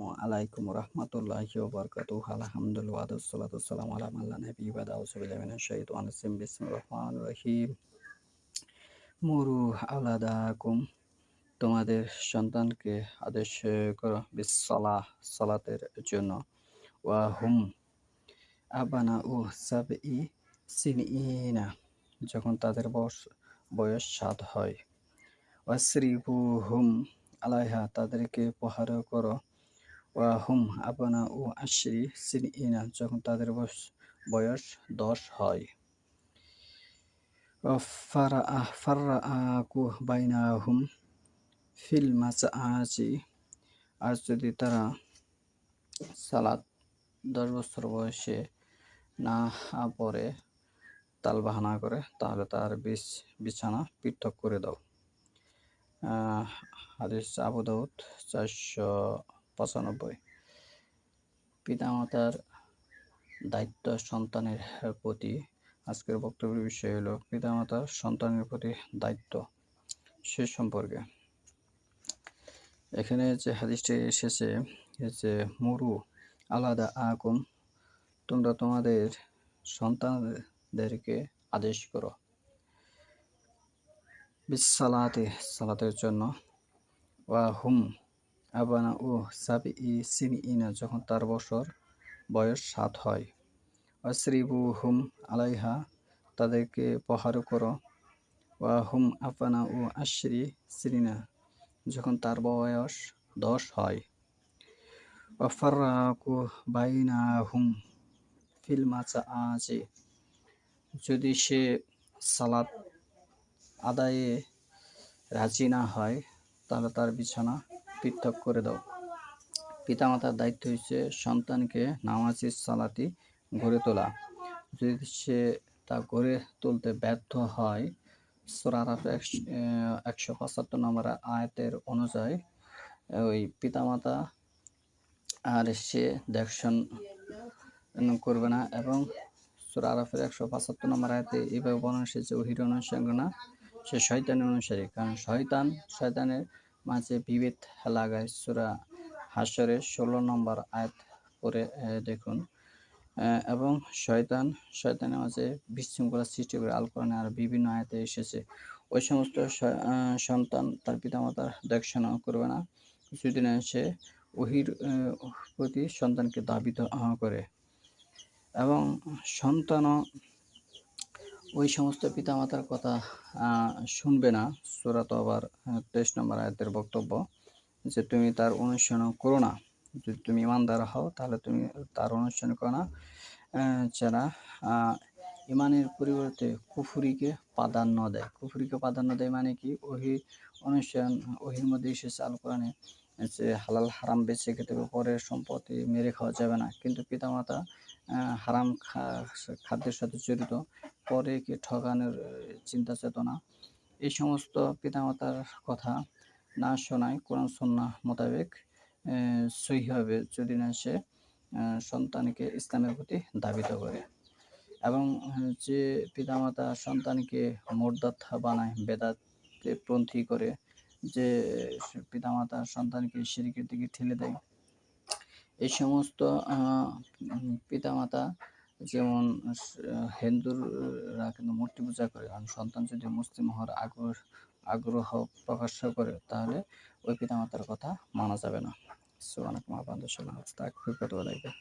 আলাইকুম রহমতুল্লাহি ওয়া বারাকাতুহু আলহামদুলিল্লাহ ওয়াসসালাতু ওয়াসসালামু আলা মান লা নাবিয়্যা বা'দা আউযু বিল্লাহি মিনাশ শাইতানির রাজিম বিসমিল্লাহির রহমানির রহিম মুরু আওলাদাকুম তোমাদের সন্তানকে আদেশ করো বিসসালাহ সালাতের জন্য ওয়া হুম আবানাউ সাবঈ সিনঈনা যখন তাদের বয়স ৭ হয় ওয়াসরিবুহুম আলাইহা তাদেরকে প্রহার করো ওয়া হুম আবনাউ আশরি সিনঈনা যখন তাদের বয়স ১০ হয় ফাররাআকু বাইনাহুম ফিল মাসআজি আর যদি তারা সালাত ১০ বছর বয়সে না পড়ে তালবাহানা করে তাহলে তার বিছানা পৃথক করে দাও। হাদিস আবু দাউদ ৪৯৫। পিতামাতার দায়িত্ব সন্তানের প্রতি। আজকের বক্তব্যের বিষয় হলো পিতামাতার সন্তানের প্রতি দায়িত্ব সে সম্পর্কে। এখানে যে হাদিসটি এসেছে যে মুরু আলাদা আকুম তোমরা তোমাদের সন্তানদেরকে আদেশ করো বিসসালাতে সালাতের জন্য ওয়া হুম আবানাউ সাবঈ সিনঈনা যখন তার বয়স ৭ হয় ওয়াসরিবুহুম আলাইহা তাদেরকে প্রহার করো ওয়া হুম আবানাউ আশরি সিনিনা যখন তার বয়স ১০ হয় ওয়াফাররাকু বাইনাহুম ফিল মাসআজি যদি সে সালাত আদায়ে রাজি না হয় তাহলে তার বিছানা পৃথক করে দাও। পিতামাতার দায়িত্ব হচ্ছে সন্তানকে নামাজি সালাতি গড়ে তোলা। যদি সে তা গড়ে তুলতে ব্যর্থ হয় সূরা আরাফ ১৭৫ নম্বর আয়াতের অনুযায়ী ওই পিতামাতা আর সে দেখশন করবে না এবং সূরা আরাফের ১৭৫ নম্বর আয়াতে এইভাবে বর্ণনা এসেছে ওহীর অনুসরণ না সে শয়তানের অনুসারী কারণ শয়তানের মাঝে বিভেদ লাগায়। সূরা হাশরের ১৬ নম্বর আয়াত পড়ে দেখুন এবং শয়তানের মাঝে বিশৃঙ্খলা সৃষ্টি করে। আল কোরআনে আর বিভিন্ন আয়াতে এসেছে ওই সমস্ত সন্তান তার পিতামাতার দেখশন করবে না যদি না সে ওহীর প্রতি সন্তানকে ধাবিত করে এবং সন্তানও ওই সমস্ত পিতামাতার কথা শুনবে না। সূরা তওবার ২৩ নম্বর আয়াতের বক্তব্য যে তুমি তার অনুসরণ করো না। যদি তুমি ঈমানদার হও তাহলে তুমি তার অনুসরণ করো না যারা ঈমানের পরিবর্তে কুফরিকে প্রাধান্য দেয়। কুফরিকে প্রাধান্য দেয় মানে কি? ওহীর মধ্যে এসেছে আল কোরআনে যে হালাল হারাম বেছে খেতে হবে, পরের সম্পত্তি মেরে খাওয়া যাবে না। কিন্তু পিতামাতা হারাম খাদ্যের সাথে জড়িত, পরেকে ঠকানোর চিন্তা চেতনা, এই সমস্ত পিতামাতার কথা না শোনায় কোরআন সুন্নাহ মোতাবেক সহিভাবে যদি না সে সন্তানকে ইসলামের প্রতি ধাবিত করে এবং যে পিতামাতা সন্তানকে মুরতাদ বানায়, বেদাতে পন্থী করে, যে পিতামাতা সন্তানকে শিরকের দিকে ঠেলে দেয়, এই সমস্ত পিতামাতা যেমন হিন্দুরা কিন্তু মূর্তি পূজা করে, কারণ সন্তান যদি মুসলিম হওয়ার আগ্রহ প্রকাশ করে তাহলে ওই পিতামাতার কথা মানা যাবে না। সুবহানাল্লাহ।